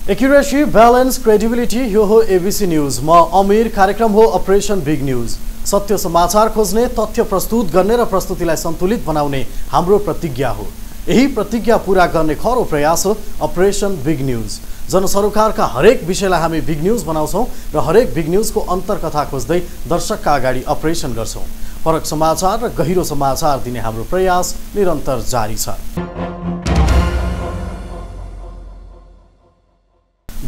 Accuracy, balance, credibility, यो हो ABC news. म अमीर। कार्यक्रम हो अपरेसन बिग न्यूज। सत्य समाचार खोज्ने, तथ्य प्रस्तुत गर्ने र प्रस्तुतिलाई सन्तुलित बनाउने हाम्रो प्रतिज्ञा हो। यही प्रतिज्ञा पूरा गर्ने खरो प्रयास हो अपरेसन बिग न्यूज। जनसरोकारका हरेक विषयलाई हामी बिग न्यूज बनाउँछौँ र हरेक बिग न्यूजको अन्तर्कथा खोज्दै दर्शकका अगाडि अपरेसन गर्छौँ। फरक समाचार र गहिरो समाचार दिने हाम्रो प्रयास निरन्तर जारी छ।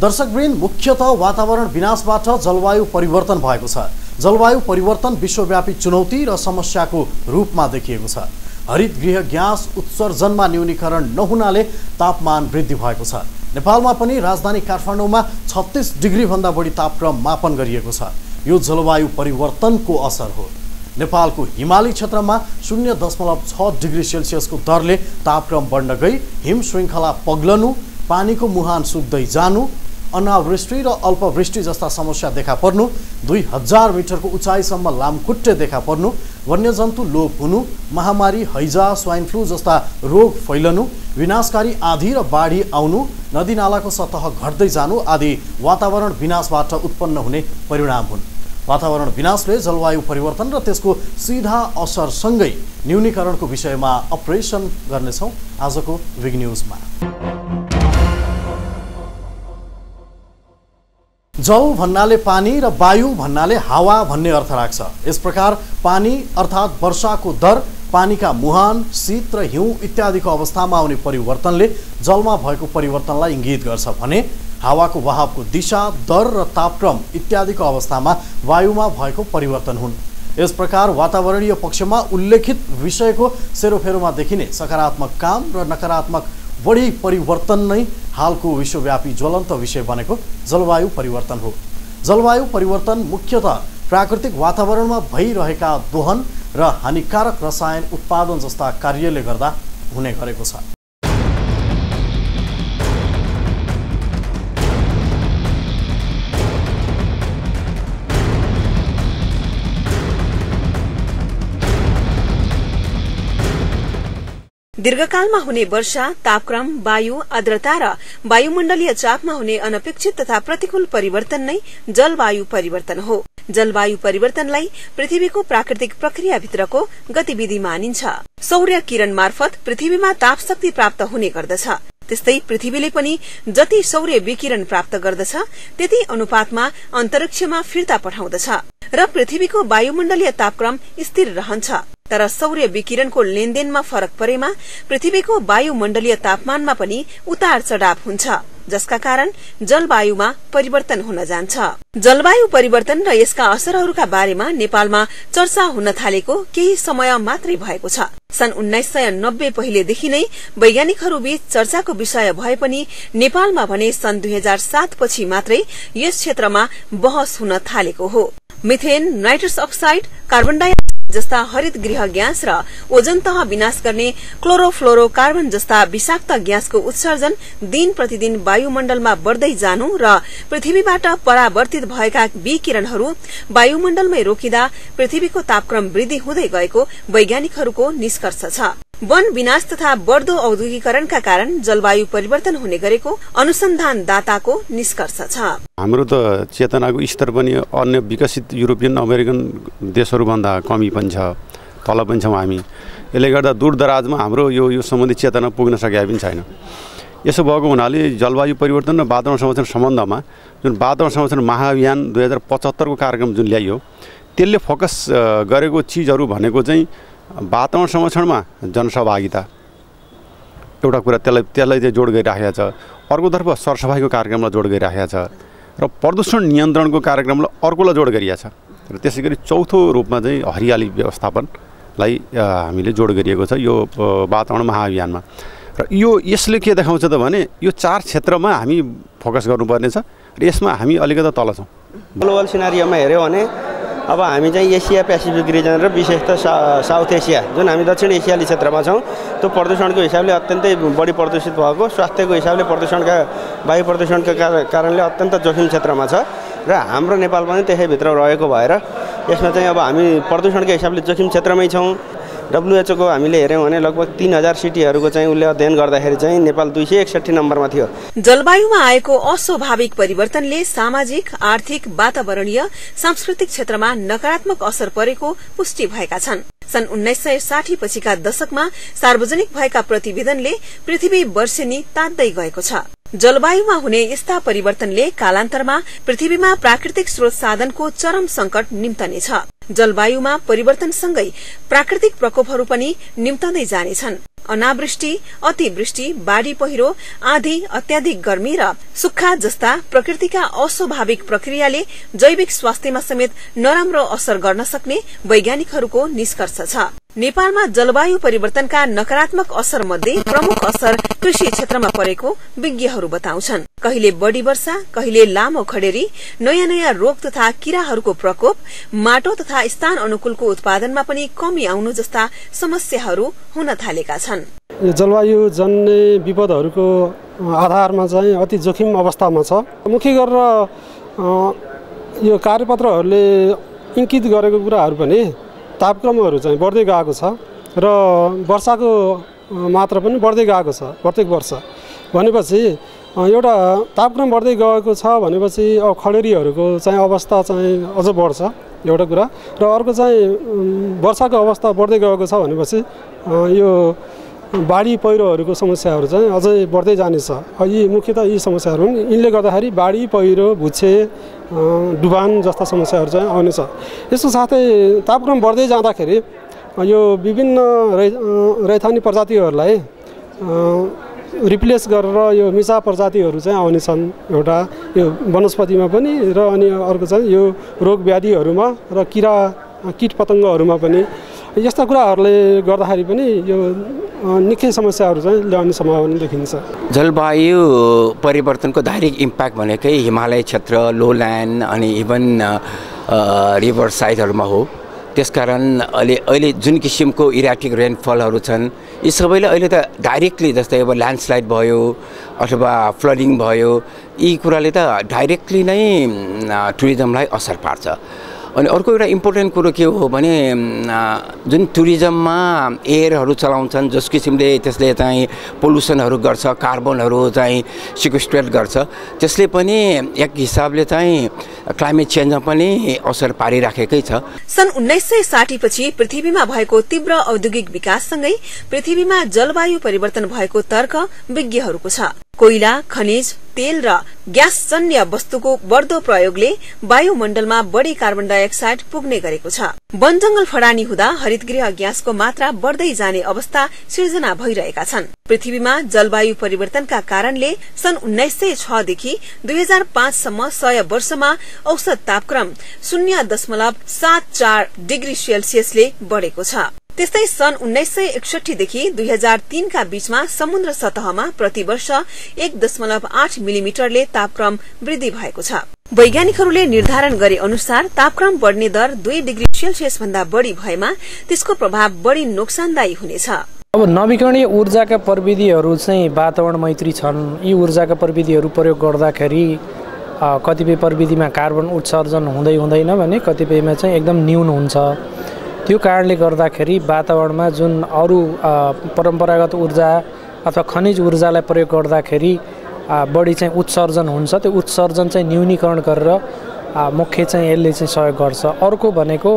दर्शकवृन्द, मुख्यतः वातावरण विनाशबाट जलवायु परिवर्तन भएको छ। जलवायु परिवर्तन विश्वव्यापी चुनौती र समस्याको रूपमा देखिएको छ। हरित गृह ग्यास उत्सर्जनमा न्यूनीकरण नहुनाले तापमान वृद्धि भएको छ। नेपालमा पनि राजधानी काठमाडौँमा 36 डिग्री भन्दा बढी तापक्रम मापन गरिएको छ। यो जलवायु परिवर्तनको असर हो। नेपालको हिमाली क्षेत्रमा 0.6 डिग्री सेल्सियसको दरले तापक्रम बढ्न गई हिम श्रृङ्खला पग्लनु, पानीको मुहान सुक्दै जानु, अनावृष्टि र अल्पवृष्टि जस्ता समस्या देखा पर्नु, 2000 मिटरको उचाइसम्म लामखुट्टे देखा पर्नु, वन्यजन्तु लोप हुनु, महामारी हैजा, स्वाइन फ्लू जस्ता रोग फैलनु, विनाशकारी आँधी र बाढी आउनु, नदीनालाको सतह घट्दै जानु आदि वातावरण विनाशबाट उत्पन्न हुने परिणाम हुन्। वातावरण विनाशले जलवायु परिवर्तन र त्यसको सीधा असरसँगै न्यूनीकरणको विषयमा अपरेसन गर्नेछौँ आजको बिग न्यूजमा। जल भन्नाले पानी र वायु भन्नाले हावा भन्ने अर्थ राख्छ। यस प्रकार पानी अर्थात् वर्षाको दर, पानीका मुहान, शीत र हिउँ इत्यादिको अवस्थामा आउने परिवर्तनले जलमा भएको परिवर्तनलाई इङ्गित गर्छ भने हावाको वहावको दिशा, दर र तापक्रम इत्यादिको अवस्थामा वायुमा भएको परिवर्तन हुन्। यस प्रकार वातावरणीय पक्षमा उल्लेखित विषयको सेरोफेरोमा देखिने सकारात्मक काम र नकारात्मक बढी परिवर्तन नै हालको विश्वव्यापी ज्वलन्त विषय बनेको जलवायु परिवर्तन हो। जलवायु परिवर्तन मुख्यतः प्राकृतिक वातावरणमा भइरहेका दोहन र हानिकारक रसायन उत्पादन जस्ता कार्यले गर्दा हुने गरेको छ। दीर्घकालमा हुने वर्षा, तापक्रम, वायु आर्द्रता र वायुमण्डलीय चापमा हुने अनपेक्षित तथा प्रतिकूल परिवर्तन नै जलवायु परिवर्तन हो। जलवायु परिवर्तनलाई पृथ्वीको प्राकृतिक प्रक्रियाभित्रको गतिविधि मानिन्छ। सौर्य किरण मार्फत पृथ्वीमा तापशक्ति प्राप्त हुने गर्दछ। त्यस्तै पृथ्वीले पनि जति सौर्य विकिरण प्राप्त गर्दछ त्यति अनुपातमा अन्तरिक्षमा फिर्ता पठाउँदछ र पृथ्वीको वायुमण्डलीय तापक्रम स्थिर रहन्छ। तर सौर्य विकिरणको लेनदेनमा फरक परेमा पृथ्वीको वायुमण्डलीय तापमानमा पनि उतार चढाव हुन्छ, जसका कारण जलवायुमा परिवर्तन हुन जान्छ। जलवायु परिवर्तन र यसका असरहरूका बारेमा नेपालमा चर्चा हुन थालेको केही समय मात्रै भएको छ। सन् 1990 पहिलेदेखि नै वैज्ञानिकहरूबीच चर्चाको विषय भए पनि नेपालमा भने सन् 2007 पछि मात्रै यस क्षेत्रमा बहस हुन थालेको हो। Methane, nitrous oxide, carbon dioxide जस्ता हरित गृह ग्यास र ओजन तह विनाश गर्ने क्लोरोफ्लोरोकार्बन जस्ता विषाक्त ग्यासको उत्सर्जन दिन प्रतिदिन वायुमण्डलमा बढ़दै जानु र पृथ्वीबाट परावर्तित भएका विकिरणहरू वायुमण्डलमै रोकिँदा पृथ्वीको तापक्रम वृद्धि हुँदै गएको वैज्ञानिकहरूको निष्कर्ष छ। वन विनाश तथा बढ़दो औद्योगिकरणका कारण जलवायु परिवर्तन हुने गरेको अनुसन्धानदाताको निष्कर्ष छ। हाम्रो त चेतनाको स्तर पनि अन्य विकसित युरोपियन अमेरिकन देशहरूभन्दा कमी पनि छ, तल पनि छौँ हामी। यसले गर्दा दूरदराजमा हाम्रो यो सम्बन्धी चेतना पुग्न सकेका पनि छैन। यसो भएको हुनाले जलवायु परिवर्तन र वातावरण संरक्षण सम्बन्धमा जुन वातावरण संरक्षण महाअभियान 2075 को कार्यक्रम जुन ल्याइयो त्यसले फोकस गरेको चिजहरू भनेको चाहिँ वातावरण संरक्षणमा जनसहभागिता एउटा कुरा, त्यसलाई चाहिँ जोड गरिराखेको छ। अर्कोतर्फ सरसफाइको कार्यक्रमलाई जोड गरिराखेको छ र प्रदूषण नियन्त्रणको कार्यक्रमलाई अर्कोलाई जोड गरिएको छ र त्यसै गरी चौथो रूपमा चाहिँ हरियाली व्यवस्थापनलाई हामीले जोड गरिएको छ यो वातावरण महाअभियानमा। र यसले के देखाउँछ त भने यो 4 क्षेत्रमा हामी फोकस गर्नुपर्ने छ र यसमा हामी अलिकति तल छौँ। ग्लोबल सिनारियोमा हेऱ्यौँ भने अब हामी चाहिँ एसिया पेसिफिक रिजन र विशेषतः साउथ एसिया जुन हामी दक्षिण एसियाली क्षेत्रमा छौँ त्यो प्रदूषणको हिसाबले अत्यन्तै बढी प्रदूषित भएको, स्वास्थ्यको हिसाबले प्रदूषणका वायु प्रदूषणका कारणले अत्यन्त जोखिम क्षेत्रमा छ र हाम्रो नेपाल पनि त्यसैभित्र रहेको भएर यसमा चाहिँ अब हामी प्रदूषणको हिसाबले जोखिम क्षेत्रमै छौँ। WHO को हामीले हेर्यौं भने लगभग 3000 सिटीहरूको चाहिँ उले अध्ययन गर्दाखेरि चाहिँ नेपाल 261 नम्बरमा थियो। जलवायुमा आएको अस्वाभाविक परिवर्तनले सामाजिक, आर्थिक, वातावरणीय, सांस्कृतिक क्षेत्रमा नकारात्मक असर परेको पुष्टि भएका छन्। सन् 1960 पछिका दशकमा सार्वजनिक भएका प्रतिवेदनले पृथ्वी वर्षेनी तात्दै गएको छ। जलवायुमा हुने यस्ता परिवर्तनले कालान्तरमा पृथ्वीमा प्राकृतिक स्रोत साधनको चरम संकट निम्तनेछ। जलवायुमा परिवर्तनसँगै प्राकृतिक प्रकोपहरू पनि निम्तँदै जानेछन्। अनावृष्टि, अतिवृष्टि, बाढ़ी पहिरो, आँधी, अत्याधिक गर्मी र सुक्खा जस्ता प्रकृतिका अस्वाभाविक प्रक्रियाले जैविक स्वास्थ्यमा समेत नराम्रो असर गर्न सक्ने वैज्ञानिकहरूको निष्कर्ष छ। नेपालमा जलवायु परिवर्तनका नकारात्मक असर मध्ये प्रमुख असर कृषि क्षेत्रमा परेको विज्ञहरू बताउँछन्। कहिले बढ़ी वर्षा, कहिले लामो खडेरी, नयाँ नयाँ रोग तथा किराहरूको प्रकोप, माटो तथा स्थान अनुकूलको उत्पादनमा पनि कमी आउनु जस्ता समस्याहरू हुन थालेका छन्। जलवायु जन्य विपदहरूको आधारमा चाहिँ अति जोखिम अवस्थामा छ। मुख्य गरेर यो कार्यपत्रहरूले इंकित गरेको कुराहरू पनि तापक्रमहरू चाहिँ बढ्दै गएको छ र वर्षाको मात्रा पनि बढ्दै गएको छ प्रत्येक वर्ष। भनेपछि एउटा तापक्रम बढ्दै गएको छ भनेपछि अब खडेरीहरूको चाहिँ अवस्था चाहिँ अझ बढ्छ एउटा कुरा, र अर्को चाहिँ वर्षाको अवस्था बढ्दै गएको छ भनेपछि यो बाढी पहिरोहरूको समस्याहरू चाहिँ अझै बढ्दै जानेछ। यी मुख्यतः यी समस्याहरू हुन्। यिनले गर्दाखेरि बाढी पहिरो, भुच्छे, डुबान जस्ता समस्याहरू चाहिँ आउनेछ। यसको साथै तापक्रम बढ्दै जाँदाखेरि यो विभिन्न रैथानी प्रजातिहरूलाई रिप्लेस गरेर यो मिसा प्रजातिहरू चाहिँ आउनेछन् एउटा यो वनस्पतिमा पनि, र अनि अर्को चाहिँ यो रोग व्याधिहरूमा र कीट पतङ्गहरूमा पनि। यस्ता कुराहरूले गर्दाखेरि पनि यो निकै समस्याहरू चाहिँ ल्याउने सम्भावना देखिन्छ। जलवायु परिवर्तनको डाइरेक्ट इम्प्याक्ट भनेकै हिमालय क्षेत्र, लोल्यान्ड अनि इभन रिभर साइडहरूमा हो। त्यसकारण अहिले जुन किसिमको इराटिक रेनफलहरू छन् यी सबैले अहिले त डाइरेक्टली, जस्तै अब ल्यान्डस्लाइड भयो अथवा फ्लडिङ भयो, यी कुराले त डाइरेक्टली नै टुरिज्मलाई असर पार्छ। अनि अर्को एउटा इम्पोर्टेन्ट कुरो के हो भने जुन टुरिज्ममा एयरहरू चलाउँछन् जस किसिमले त्यसले चाहिँ पोल्युसनहरू गर्छ, कार्बनहरू चाहिँ सिक्वेस्ट्रेट गर्छ, त्यसले पनि एक हिसाबले चाहिँ क्लाइमेट चेन्जमा पनि असर पारिराखेकै छ। सन् 1960 पछि पृथ्वीमा भएको तीव्र औद्योगिक विकाससँगै पृथ्वीमा जलवायु परिवर्तन भएको तर्क विज्ञहरूको छ। कोइला, खनिज, तेल र ग्यास जन्य वस्तुको बढ्दो प्रयोगले वायुमण्डलमा बढ़ी कार्बन डाइअक्साइड पुग्ने गरेको छ। वन जंगल फडानी हुँदा हरितगृह ग्यासको मात्रा बढ्दै जाने अवस्था सिर्जना भइरहेका छन्। पृथ्वीमा जलवायु परिवर्तनका कारणले सन् 1906 देखि 2005 सम्म 100 वर्षमा औसत तापक्रम 0.74 डिग्री सेल्सियसले बढ़ेको छ। त्यस्तै सन् 1961 देखि 2003 का बीचमा समुद्र सतहमा प्रतिवर्ष 1.8 मिलिमिटरले तापक्रम वृद्धि भएको छ। वैज्ञानिकहरूले निर्धारण गरे अनुसार तापक्रम बढ़ने दर 2 डिग्री सेल्सियस भन्दा बढ़ी भएमा त्यसको प्रभाव बढ़ी नोक्सानदायी हुनेछ। अब नवीकरणीय ऊर्जाका प्रविधिहरू चाहिँ वातावरण मैत्री छन्। यी ऊर्जाका प्रविधिहरू प्रयोग गर्दाखेरि कतिपय प्रविधिमा कार्बन उत्सर्जन हुँदैन भने कतिपयमा चाहिँ एकदम न्यून हुन्छ। त्यो कारणले गर्दाखेरि वातावरणमा जुन अरू परम्परागत ऊर्जा अथवा खनिज ऊर्जालाई प्रयोग गर्दाखेरि बढी चाहिँ उत्सर्जन हुन्छ, त्यो उत्सर्जन चाहिँ न्यूनीकरण गरेर मुख्य चाहिँ यसले चाहिँ सहयोग गर्छ। अर्को भनेको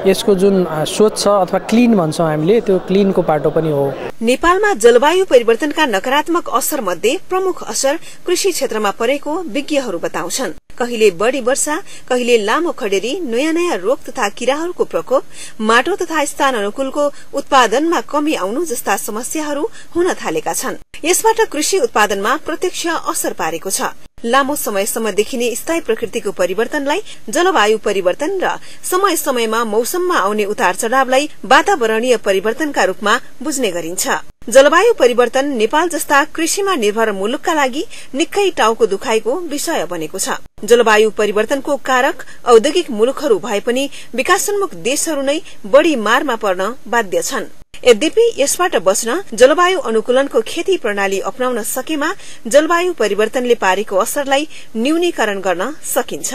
यसको जुन स्वच्छ अथवा क्लिन भन्छौँ हामीले, त्यो क्लिनको पाटो पनि हो। नेपालमा जलवायु परिवर्तनका नकारात्मक असर मध्ये प्रमुख असर कृषि क्षेत्रमा परेको विज्ञहरू बताउँछन्। कहिले बढ़ी वर्षा, कहिले लामो खडेरी, नयाँ नयाँ रोग तथा किराहरूको प्रकोप, माटो तथा स्थान अनुकूलको उत्पादनमा कमी आउनु जस्ता समस्याहरू हुन थालेका छन्। यसबाट कृषि उत्पादनमा प्रत्यक्ष असर पारेको छ। लामो समयसम्म देखिने स्थायी प्रकृतिको परिवर्तनलाई जलवायु परिवर्तन र समय समयमा मौसममा आउने उतार चढ़ावलाई वातावरणीय परिवर्तनका रूपमा बुझ्ने गरिन्छ। जलवायु परिवर्तन नेपाल जस्ता कृषिमा निर्भर मुलुकका लागि निकै टाउको दुखाइको विषय बनेको छ। जलवायु परिवर्तनको कारक औद्योगिक मुलुकहरू भए पनि विकासोन्मुख देशहरू नै बढ़ी मारमा पर्न बाध्य छन्। यद्यपि यसबाट बच्न जलवायु अनुकूलनको खेती प्रणाली अपनाउन सकेमा जलवायु परिवर्तनले पारेको असरलाई न्यूनीकरण गर्न सकिन्छ।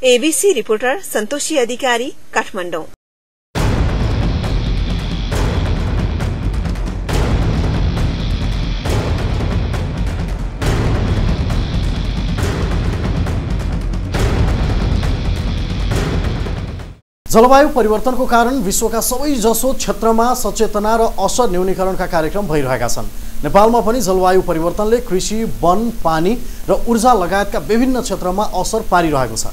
एबीसी रिपोर्टर सन्तोषी अधिकारी, काठमाडौँ। जलवायु परिवर्तनको कारण विश्वका सबैजसो क्षेत्रमा सचेतना र असर न्यूनीकरणका कार्यक्रम भइरहेका छन्। नेपालमा पनि जलवायु परिवर्तनले कृषि, वन, पानी र ऊर्जा लगायतका विभिन्न क्षेत्रमा असर पारिरहेको छ।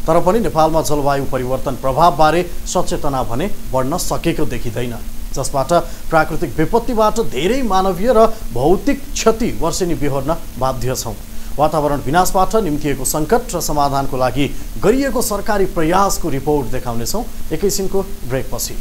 तर पनि नेपालमा जलवायु परिवर्तन प्रभावबारे सचेतना भने बढ्न सकेको देखिँदैन, जसबाट प्राकृतिक विपत्तिबाट धेरै मानवीय र भौतिक क्षति वर्षेनी बिहोर्न बाध्य छौँ। वातावरण विनाशबाट निम्तिएको सङ्कट र समाधानको लागि गरिएको सरकारी प्रयासको रिपोर्ट देखाउनेछौँ एकैछिनको ब्रेकपछि।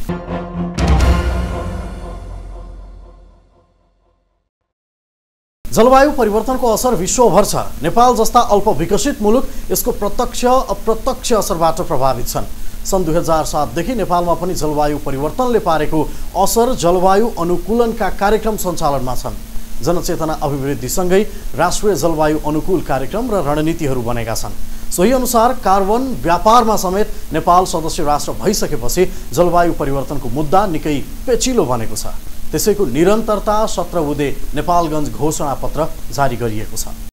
जलवायु परिवर्तनको असर विश्वभर छ। नेपाल जस्ता अल्प विकसित मुलुक यसको प्रत्यक्ष अप्रत्यक्ष असरबाट प्रभावित छन्। सन् 2007 देखि नेपालमा पनि जलवायु परिवर्तनले पारेको असर जलवायु अनुकूलनका कार्यक्रम सञ्चालनमा छन्। जनचेतना अभिवृद्धिसँगै राष्ट्रिय जलवायु अनुकूल कार्यक्रम र रणनीतिहरू बनेका छन्। सोही अनुसार कार्बन व्यापारमा समेत नेपाल सदस्य राष्ट्र भइसकेपछि जलवायु परिवर्तनको मुद्दा निकै पेचिलो बनेको छ। त्यसैको निरन्तरता 17 बुँदे नेपालगञ्ज घोषणापत्र जारी गरिएको छ।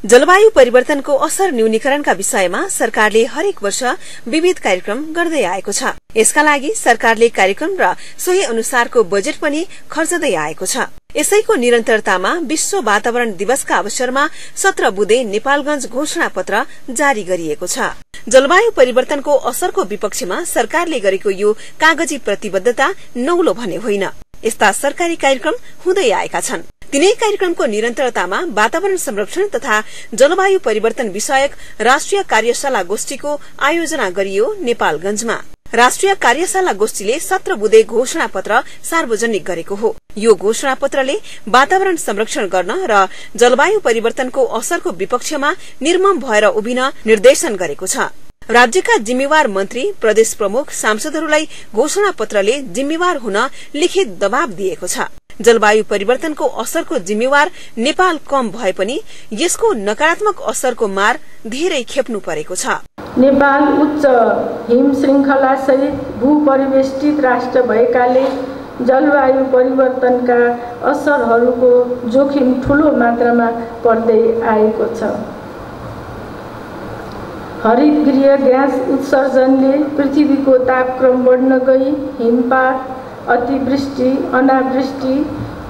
जलवायु परिवर्तनको असर न्यूनीकरणका विषयमा सरकारले हरेक वर्ष विविध कार्यक्रम गर्दै आएको छ। यसका लागि सरकारले कार्यक्रम र सोही अनुसारको बजेट पनि खर्चदै आएको छ। यसैको निरन्तरतामा विश्व वातावरण दिवसका अवसरमा 17 बुँदे नेपालगञ्ज घोषणापत्र जारी गरिएको छ। जलवायु परिवर्तनको असरको विपक्षमा सरकारले गरेको यो कागजी प्रतिबद्धता नौलो भने होइन। यस्ता सरकारी कार्यक्रम हुँदै आएका छन्। तिनै कार्यक्रमको निरन्तरतामा वातावरण संरक्षण तथा जलवायु परिवर्तन विषयक राष्ट्रिय कार्यशाला गोष्ठीको आयोजना गरियो नेपालगञ्जमा। राष्ट्रिय कार्यशाला गोष्ठीले 17 बुँदे घोषणापत्र सार्वजनिक गरेको हो। यो घोषणापत्रले वातावरण संरक्षण गर्न र जलवायु परिवर्तनको असरको विपक्षमा निर्मम भएर उभिन निर्देशन गरेको छ। राज्यका जिम्मेवार मन्त्री, प्रदेश प्रमुख, सांसदहरूलाई घोषणापत्रले जिम्मेवार हुन लिखित दबाव दिएको छ। जलवायु परिवर्तनको असरको जिम्मेवार नेपाल कम भए पनि यसको नकारात्मक असरको मार धेरै खेप्नु परेको छ। नेपाल उच्च हिम श्रृंखला सहित भूपरिवेष्टित राष्ट्र भएकाले जलवायु परिवर्तनका असरहरूको जोखिम ठूलो मात्रामा पर्दै आएको छ। हरित गृह ग्यास उत्सर्जनले पृथ्वीको तापक्रम बढ्न गई हिमपात, अतिवृष्टि, अनावृष्टि,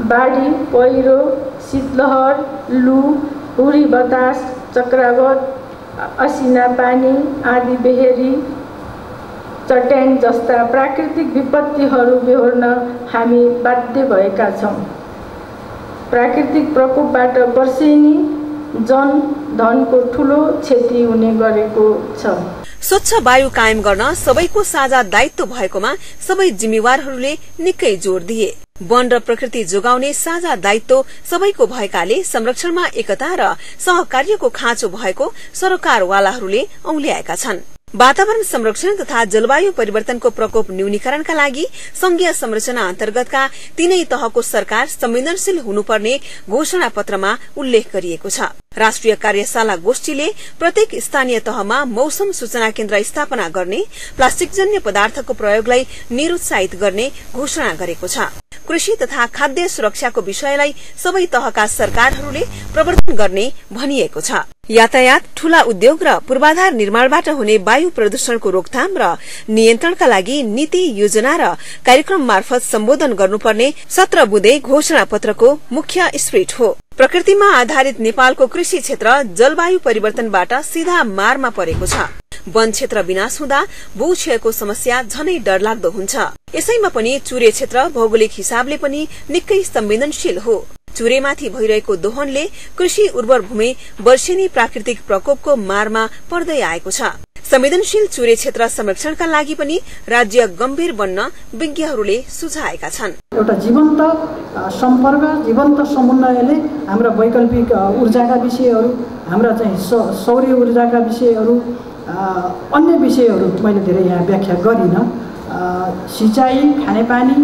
बाढी, पहिरो, शीतलहर, लू, हुरी बतास, चक्रवात, असिना पानी, आँधी बेहेरी, चट्याङ जस्ता प्राकृतिक विपत्तिहरू बेहोर्न हामी बाध्य भएका छौँ। प्राकृतिक प्रकोपबाट वर्षेनी जनधनको ठूलो क्षति हुने गरेको छ। स्वच्छ वायु कायम गर्न सबैको साझा दायित्व भएकोमा सबै जिम्मेवारहरूले निकै जोड़ दिए। वन र प्रकृति जोगाउने साझा दायित्व सबैको भएकाले संरक्षणमा एकता र सहकार्यको खाँचो भएको सरोकारवालाहरूले औल्याएका छन्। वातावरण संरक्षण तथा जलवायु परिवर्तनको प्रकोप न्यूनीकरणका लागि संघीय संरचना अन्तर्गतका तीनै तहको सरकार संवेदनशील हुनुपर्ने घोषणापत्रमा उल्लेख गरिएको छ। राष्ट्रिय कार्यशाला गोष्ठीले प्रत्येक स्थानीय तहमा मौसम सूचना केन्द्र स्थापना गर्ने, प्लास्टिकजन्य पदार्थको प्रयोगलाई निरुत्साहित गर्ने घोषणा गरेको छ। कृषि तथा खाद्य सुरक्षाको विषयलाई सबै तहका सरकारहरूले प्रवर्तन गर्ने भनिएको छ। यातायात, ठूला उद्योग र पूर्वाधार निर्माणबाट हुने वायु प्रदूषणको रोकथाम र नियन्त्रणका लागि नीति, योजना र कार्यक्रम मार्फत सम्बोधन गर्नुपर्ने 17 बुँदे घोषणापत्रको मुख्य स्पिरिट हो। प्रकृतिमा आधारित नेपालको कृषि क्षेत्र जलवायु परिवर्तनबाट सीधा मारमा परेको छ। वन क्षेत्र विनाश हुँदा भूक्षयको समस्या झनै डरलाग्दो हुन्छ। यसैमा पनि चुरे क्षेत्र भौगोलिक हिसाबले पनि निकै संवेदनशील हो। चुरेमाथि भइरहेको दोहनले कृषि उर्वर भूमि वर्षेनी प्राकृतिक प्रकोपको मारमा पर्दै आएको छ। संवेदनशील चुरे क्षेत्र संरक्षणका लागि पनि राज्य गम्भीर बन्न विज्ञहरूले सुझाएका छन्। एउटा जीवन्त सम्पर्क, जीवन्त समन्वयले हाम्रा वैकल्पिक ऊर्जाका विषयहरू, हाम्रा चाहिँ सौर्य ऊर्जाका विषयहरू, अन्य विषयहरू मैले धेरै यहाँ व्याख्या गरिनँ। सिँचाइ, खानेपानी,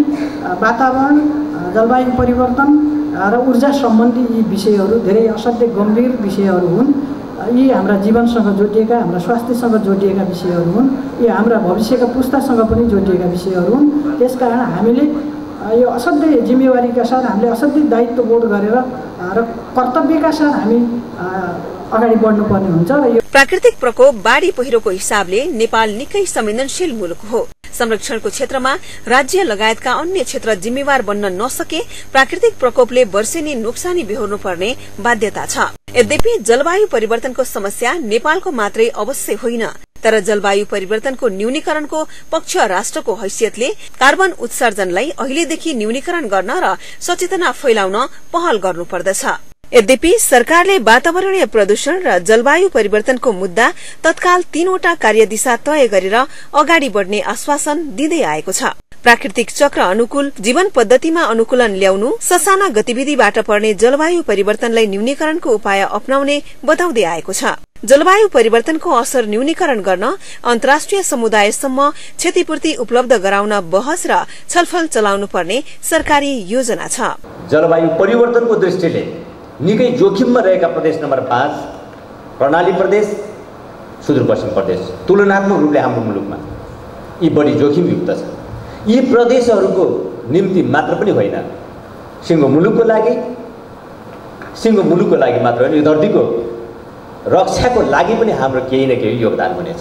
वातावरण, जलवायु परिवर्तन र ऊर्जा सम्बन्धी यी विषयहरू धेरै असाध्यै गम्भीर विषयहरू हुन्। यी हाम्रा जीवनसँग जोडिएका, हाम्रा स्वास्थ्यसँग जोडिएका विषयहरू हुन्। यी हाम्रा भविष्यका पुस्तासँग पनि जोडिएका विषयहरू हुन्। त्यसकारण हामीले यो असाध्यै जिम्मेवारीका साथ, हामीले असाध्यै दायित्वबोध गरेर र कर्तव्यका साथ हामी अगाडि बढ्नुपर्ने हुन्छ। र यो प्राकृतिक प्रकोप, बाढ़ी पहिरोको हिसाबले नेपाल निकै संवेदनशील मुलुक हो। संरक्षणको क्षेत्रमा राज्य लगायतका अन्य क्षेत्र जिम्मेवार बन्न नसके प्राकृतिक प्रकोपले वर्षेनी नोक्सानी बेहोर्नु पर्ने बाध्यता छ। यद्यपि जलवायु परिवर्तनको समस्या नेपालको मात्रै अवश्य होइन, तर जलवायु परिवर्तनको न्यूनीकरणको पक्ष राष्ट्रको हैसियतले कार्बन उत्सर्जनलाई अहिलेदेखि न्यूनीकरण गर्न र सचेतना फैलाउन पहल गर्नुपर्दछ। यद्यपि सरकारले वातावरणीय प्रदूषण र जलवायु परिवर्तनको मुद्दा तत्काल 3वटा कार्यदिशा तय गरेर अगाडि बढ़ने आश्वासन दिँदै आएको छ। प्राकृतिक चक्र अनुकूल जीवन पद्धतिमा अनुकूलन ल्याउनु, ससाना गतिविधिबाट पर्ने जलवायु परिवर्तनलाई न्यूनीकरणको उपाय अपनाउने बताउँदै आएको छ। जलवायु परिवर्तनको असर न्यूनीकरण गर्न अन्तर्राष्ट्रिय समुदायसम्म क्षतिपूर्ति उपलब्ध गराउन बहस र छलफल चलाउनु पर्ने सरकारी योजना छ। जलवायु परिवर्तनको दृष्टिले निकै जोखिममा रहेका प्रदेश नम्बर 5 कर्णाली प्रदेश, सुदूरपश्चिम प्रदेश तुलनात्मक रूपले हाम्रो मुलुकमा यी बढी जोखिमयुक्त छ। यी प्रदेशहरूको निम्ति मात्र पनि होइन, सिङ्गो मुलुकको लागि मात्र होइन, यो धरतीको रक्षाको लागि पनि हाम्रो केही न केही योगदान हुनेछ।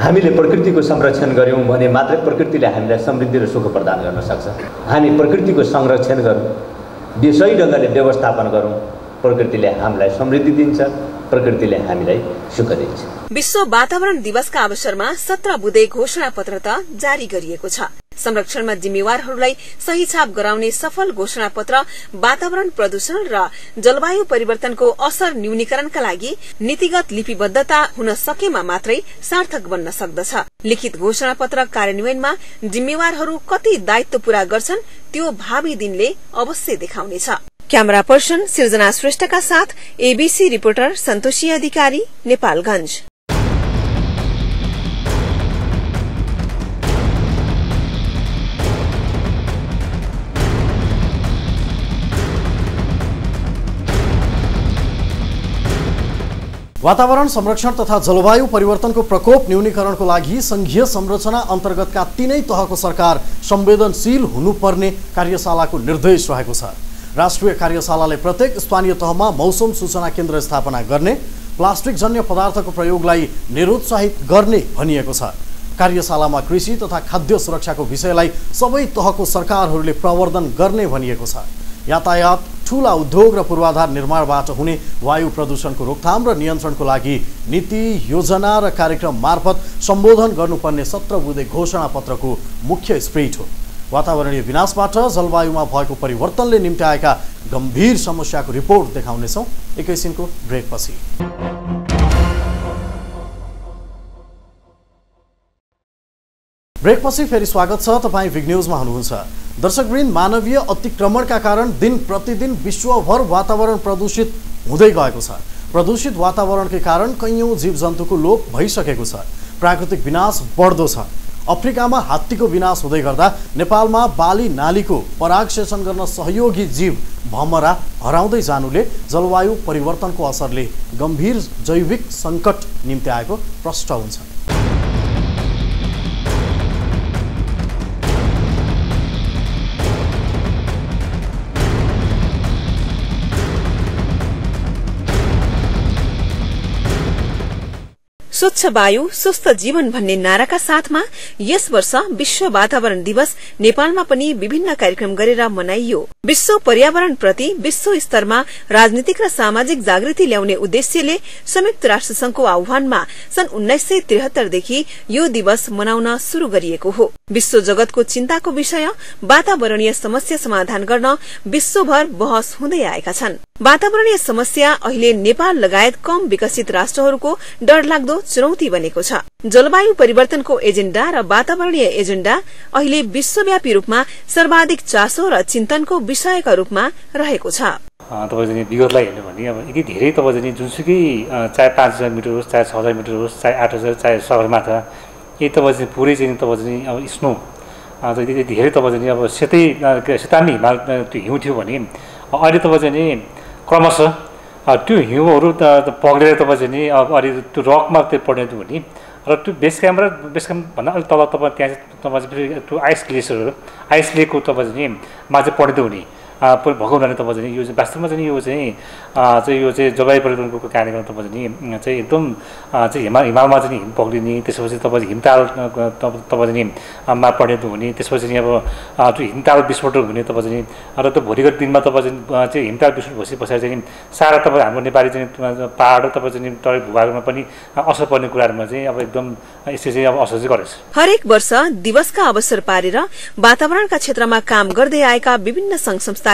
हामीले प्रकृतिको संरक्षण गर्यौं भने मात्रै प्रकृतिले हामीलाई समृद्धि र सुख प्रदान गर्न सक्छ। हामी प्रकृतिको संरक्षण गरौँ, सही ढङ्गले व्यवस्थापन गरौँ, प्रकृतिले हामीलाई समृद्धि दिन्छ, प्रकृतिले हामीलाई सुख दिन्छ। विश्व वातावरण दिवसका अवसरमा 17 बुँदे घोषणा पत्र त जारी गरिएको छ। संरक्षणमा जिम्मेवारहरूलाई सही छाप गराउने सफल घोषणा पत्र वातावरण प्रदूषण र जलवायु परिवर्तनको असर न्यूनीकरणका लागि नीतिगत लिपिबद्धता हुन सकेमा मात्रै सार्थक बन्न सक्दछ। लिखित घोषणा पत्र कार्यान्वयनमा जिम्मेवारहरू कति दायित्व पूरा गर्छन् त्यो भावी दिनले अवश्य देखाउनेछ। क्यामेरा पर्सन सिर्जना श्रेष्ठका साथ एबीसी रिपोर्टर सन्तोषी अधिकारी, नेपालगञ्ज। वातावरण संरक्षण तथा जलवायु परिवर्तनको प्रकोप न्यूनीकरणको लागि संघीय संरचना अन्तर्गतका 3 तहको सरकार संवेदनशील हुनुपर्ने कार्यशालाको निर्देश रहेको छ। राष्ट्रिय कार्यशालाले प्रत्येक स्थानीय तहमा मौसम सूचना केन्द्र स्थापना गर्ने, प्लास्टिक जन्य पदार्थको प्रयोगलाई निरुत्साहित गर्ने भनिएको छ। कार्यशालामा कृषि तथा खाद्य सुरक्षाको विषयलाई सबै तहको सरकारहरूले प्रवर्धन गर्ने भनिएको छ। यातायात, ठूला उद्योग र पूर्वाधार निर्माणबाट हुने वायु प्रदूषणको रोकथाम र नियन्त्रणको लागि नीति, योजना र कार्यक्रम मार्फत सम्बोधन गर्नुपर्ने 17 बुँदे घोषणा पत्रको मुख्य स्प्रिट हो। वातावरणीय विनाशबाट जलवायुमा भएको परिवर्तनले निम्त्याएका गम्भीर समस्याको रिपोर्ट देखाउनेछौँ एकैछिनको ब्रेकपछि। ब्रेकपछि फेरि स्वागत छ। तपाईँ बिग न्यूजमा हुनुहुन्छ। दर्शकवृन्द, मानवीय अतिक्रमणका कारण दिन प्रतिदिन विश्वभर वातावरण प्रदूषित हुँदै गएको छ। प्रदूषित वातावरणकै कारण कैयौं जीवजन्तुको लोप भइसकेको छ। प्राकृतिक विनाश बढ्दो छ। अफ्रिकामा हात्तीको विनाश हुँदै गर्दा नेपालमा बाली नालीको पराग सेचन गर्न सहयोगी जीव भमरा हराउँदै जानुले जलवायु परिवर्तनको असरले गम्भीर जैविक सङ्कट निम्त्याएको प्रष्ट हुन्छ। स्वच्छ वायु स्वस्थ जीवन भन्ने नाराका साथमा यस वर्ष विश्व वातावरण दिवस नेपालमा पनि विभिन्न कार्यक्रम गरेर मनाइयो। विश्व पर्यावरण प्रति विश्व स्तरमा राजनीतिक र सामाजिक जागृति ल्याउने उद्देश्यले संयुक्त राष्ट्र संघको आह्वानमा सन् 1973 देखि यो दिवस मनाउन शुरू गरिएको हो। विश्व जगतको चिन्ताको विषय वातावरणीय समस्या समाधान गर्न विश्वभर बहस हुँदै आएका छन्। वातावरणीय समस्या अहिले नेपाल लगायत कम विकसित राष्ट्रहरूको डरलाग्दो चुनौती बनेको छ। जलवायु परिवर्तनको एजेण्डा र वातावरणीय एजेण्डा अहिले विश्वव्यापी रूपमा सर्वाधिक चासो र चिन्तनको विषयका रूपमा रहेको छ। तपाईले विगतलाई हेर्नु भने अब यति धेरै तपाईले जुनसुकै चाहे 5000 मिटर होस्, चाहे 6000 मिटर होस्, चाहे 8000, चाहे सगरमाथा यही तपाईले पुरै चाहिँ तपाईले अब स्नो यति धेरै तपाईले अब सेतामी हिमाल त्यो हिउँ थियो भने अहिले तपाईले क्रमशः त्यो हिउँहरू पग्लेर तपाईँ चाहिँ नि अब अलि त्यो रकमा त्यो परिणत हुने र त्यो बेस क्याम्पभन्दा अलिक तल तपाईँ त्यहाँ चाहिँ तपाईँ चाहिँ त्यो आइस लेकको तपाईँ चाहिँ मा चाहिँ परिणत हुने भएको हुनाले तपाईँ चाहिँ यो चाहिँ वास्तवमा चाहिँ यो चाहिँ जलवायु परिवर्तनको कार्यक्रम तपाईँ चाहिँ एकदम चाहिँ हिमालमा चाहिँ हिम पक्रिने, त्यसपछि तपाईँ हिमताल तपाईँ चाहिँ मा परिणत हुने, त्यसपछि चाहिँ अब त्यो हिमताल विस्फोट हुने तपाईँ चाहिँ र त्यो भोलिको दिनमा तपाईँ चाहिँ हिमताल विस्फोट भएपछि पछाडि चाहिँ सारा तपाईँ हाम्रो नेपाली चाहिँ पहाड र तपाईँ चाहिँ तराई भूभागमा पनि असर पर्ने कुराहरूमा चाहिँ अब एकदम यसले चाहिँ अब असर चाहिँ गरेछ। हरेक वर्ष दिवसका अवसर पारेर वातावरणका क्षेत्रमा काम गर्दै आएका विभिन्न संघ संस्थाले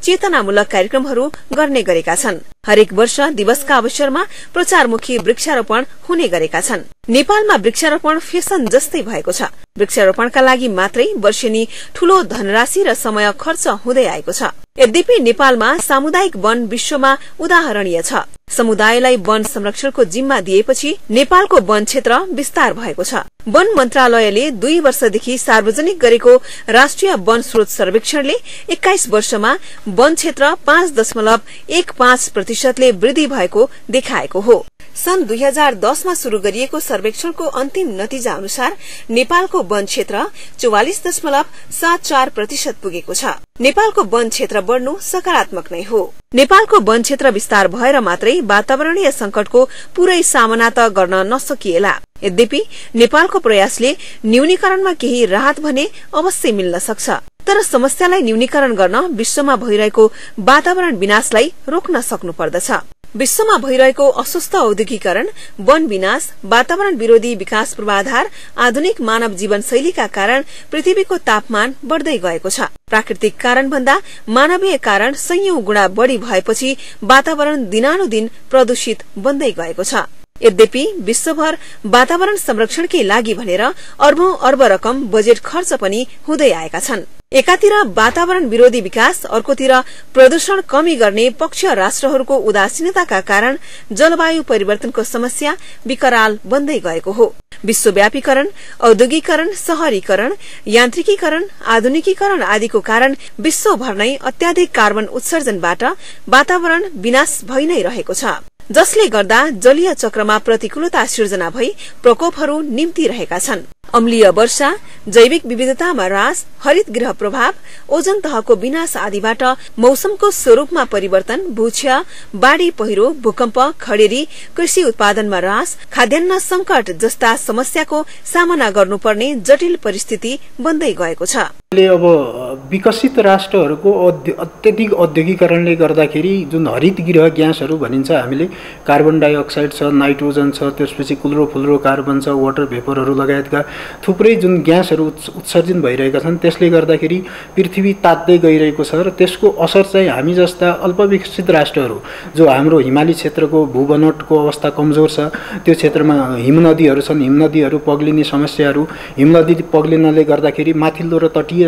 चेतनामूलक कार्यक्रमहरू गर्ने गरेका छन्। हरेक वर्ष दिवसका अवसरमा प्रचारमुखी वृक्षारोपण हुने गरेका छन्। नेपालमा वृक्षारोपण फेसन जस्तै भएको छ। वृक्षारोपणका लागि मात्रै वर्षेनी ठूलो धनराशि र समय खर्च हुँदै आएको छ। यद्यपि नेपालमा सामुदायिक वन विश्वमा उदाहरणीय छ। समुदायलाई वन संरक्षणको जिम्मा दिएपछि नेपालको वन क्षेत्र विस्तार भएको छ। वन मन्त्रालयले 2 वर्षदेखि सार्वजनिक गरेको राष्ट्रिय वन स्रोत सर्वेक्षणले 21 वर्षमा वन क्षेत्र 5.15% वृद्धि भएको देखाएको हो। सन् 2010 मा शुरू गरिएको सर्वेक्षणको अन्तिम नतिजा अनुसार नेपालको वन क्षेत्र 44.74% पुगेको छ। नेपालको वन क्षेत्र बढ्नु सकारात्मक नै हो। नेपालको वन क्षेत्र विस्तार भएर मात्रै वातावरणीय संकटको पूरै सामना त गर्न नसकिएला। यद्यपि नेपालको प्रयासले न्यूनीकरणमा केही राहत भने अवश्य मिल्न सक्छ। तर समस्यालाई न्यूनीकरण गर्न विश्वमा भइरहेको वातावरण विनाशलाई रोक्न सक्नुपर्दछ। विश्वमा भइरहेको अस्वस्थ औद्योगिकरण, वन विनाश, वातावरण विरोधी विकास पूर्वाधार, आधुनिक मानव जीवनशैलीका कारण पृथ्वीको तापमान बढ़दै गएको छ। प्राकृतिक कारण भन्दा मानवीय कारण सयौं गुणा बढ़ी भएपछि वातावरण दिनानुदिन प्रदूषित बन्दै गएको छ। यद्यपि विश्वभर वातावरण संरक्षणकै लागि भनेर अर्बौं अर्ब रकम बजेट खर्च पनि हुँदै आएका छन्। एकातिर वातावरण विरोधी विकास, अर्कोतिर प्रदूषण कमी गर्ने पक्षीय राष्ट्रहरूको उदासीनताका कारण जलवायु परिवर्तनको समस्या विकराल बन्दै गएको हो। विश्वव्यापीकरण, औद्योगिकरण, शहरीकरण, यान्त्रिकीकरण, आधुनिकीकरण आदिको कारण विश्वभर नै अत्याधिक कार्बन उत्सर्जनबाट वातावरण विनाश भइ नै रहेको छ, जसले गर्दा जलीय चक्रमा प्रतिकूलता सिर्जना भई प्रकोपहरू निम्तिरहेका छन्। अम्लीय वर्षा, जैविक विविधतामा ह्रास, हरित गृह प्रभाव, ओजन तहको विनाश आदिबाट मौसमको स्वरूपमा परिवर्तन, भूक्षय, बाढ़ी पहिरो, भूकम्प, खडेरी, कृषि उत्पादनमा ह्रास, खाद्यान्न संकट जस्ता समस्याको सामना गर्नुपर्ने जटिल परिस्थिति बन्दै गएको छ। अब विकसित राष्ट्रहरूको अत्यधिक औद्योगिकरणले गर्दाखेरि जुन हरित गृह ग्यासहरू भनिन्छ, हामीले कार्बन डाइअक्साइड छ, नाइट्रोजन छ, त्यसपछि क्लोरोफ्लोरो कार्बन छ, वाटर भेपरहरू लगायतका थुप्रै जुन ग्यासहरू उत्सर्जन भइरहेका छन्, त्यसले गर्दाखेरि पृथ्वी तात्दै गइरहेको छ र त्यसको असर चाहिँ हामी जस्ता अल्पविकसित राष्ट्रहरू, जो हाम्रो हिमाली क्षेत्रको भूबनोटको अवस्था कमजोर छ, त्यो क्षेत्रमा हिमनदीहरू छन्, हिमनदीहरू पग्लिने समस्याहरू, हिमनदी पग्लिनले गर्दाखेरि माथिल्लो र तटीय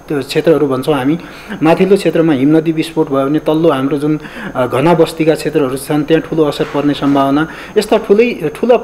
क्षेत्रहरू भन्छौँ हामी, माथिल्लो क्षेत्रमा हिमनदी विस्फोट भयो भने तल्लो हाम्रो जुन घना बस्तीका क्षेत्रहरू छन् त्यहाँ ठुलो असर पर्ने सम्भावना, यस्ता ठुला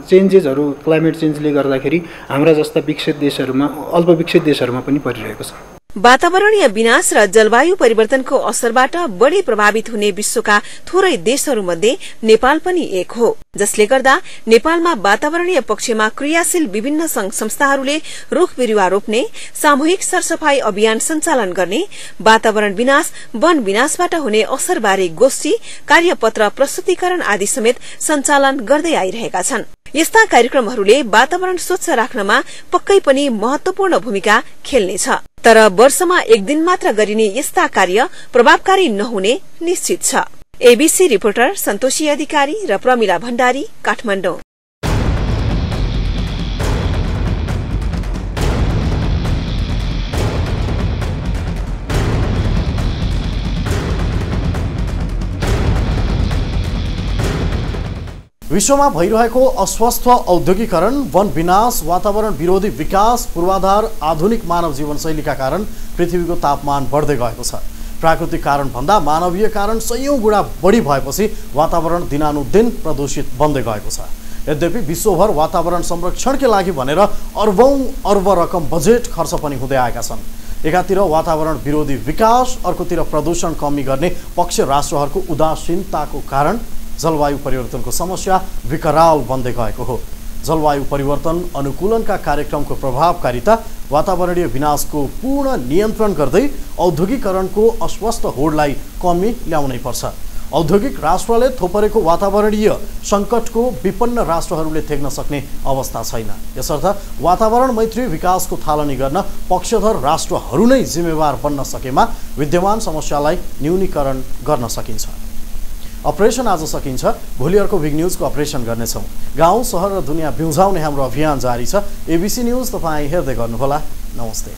चेन्जेसहरू क्लाइमेट चेन्जले गर्दाखेरि हाम्रा जस्ता विकसित देशहरूमा, अल्पविकसित देशहरूमा पनि परिरहेको छ। वातावरणीय विनाश र जलवायु परिवर्तनको असरबाट बढ़ी प्रभावित हुने विश्वका थोरै देशहरूमध्ये नेपाल पनि एक हो, जसले गर्दा नेपालमा वातावरणीय पक्षमा क्रियाशील विभिन्न संघ संस्थाहरूले रूख बिरूवा रोप्ने, सामूहिक सरसफाई अभियान सञ्चालन गर्ने, वातावरण विनाश, वन विनाशबाट हुने असरबारे गोष्ठी, कार्यपत्र प्रस्तुतीकरण आदि समेत सञ्चालन गर्दै आइरहेका छन्। यस्ता कार्यक्रमहरूले वातावरण स्वच्छ राख्नमा पक्कै पनि महत्वपूर्ण भूमिका खेल्नेछ। तर वर्षमा एक दिन मात्र गरिने यस्ता कार्य प्रभावकारी नहुने निश्चित छ। एबीसी रिपोर्टर सन्तोषी अधिकारी र प्रमिला भण्डारी, काठमाडौँ। विश्वमा भइरहेको अस्वस्थ औद्योगिकरण, वन विनाश, वातावरण विरोधी विकास पूर्वाधार, आधुनिक मानव जीवनशैलीका कारण पृथ्वीको तापमान बढ्दै गएको छ। प्राकृतिक कारण भन्दा मानवीय कारण सयौं गुणा बढी भएपछि वातावरण दिनानुदिन प्रदूषित बन्दै गएको छ। यद्यपि विश्वभर वातावरण संरक्षणकै लागि भनेर अर्बौं अर्ब रकम बजेट खर्च पनि हुँदै आएका छन्। एकातिर वातावरण विरोधी विकास, अर्कोतिर प्रदूषण कमी गर्ने पक्ष राष्ट्रहरूको उदासीनताको कारण जलवायु परिवर्तनको समस्या विकराल बन्दै गएको हो। जलवायु परिवर्तन अनुकूलनका कार्यक्रमको प्रभावकारिता वातावरणीय विनाशको पूर्ण नियन्त्रण गर्दै औद्योगिकरणको अस्वस्थ होडलाई कमी ल्याउनै पर्छ। औद्योगिक राष्ट्रले थोपरेको वातावरणीय सङ्कटको विपन्न राष्ट्रहरूले थेग्न सक्ने अवस्था छैन। यसर्थ वातावरण मैत्री विकासको थालनी गर्न पक्षधर राष्ट्रहरू नै जिम्मेवार बन्न सकेमा विद्यमान समस्यालाई न्यूनीकरण गर्न सकिन्छ। अपरेसन आज सकिन्छ, भोलि अर्को बिग न्युजको अपरेसन गर्नेछौँ। गाउँ, सहर र दुनियाँ बिउझाउने हाम्रो अभियान जारी छ। एबिसी न्युज तपाईँ हेर्दै गर्नुहोला। नमस्ते।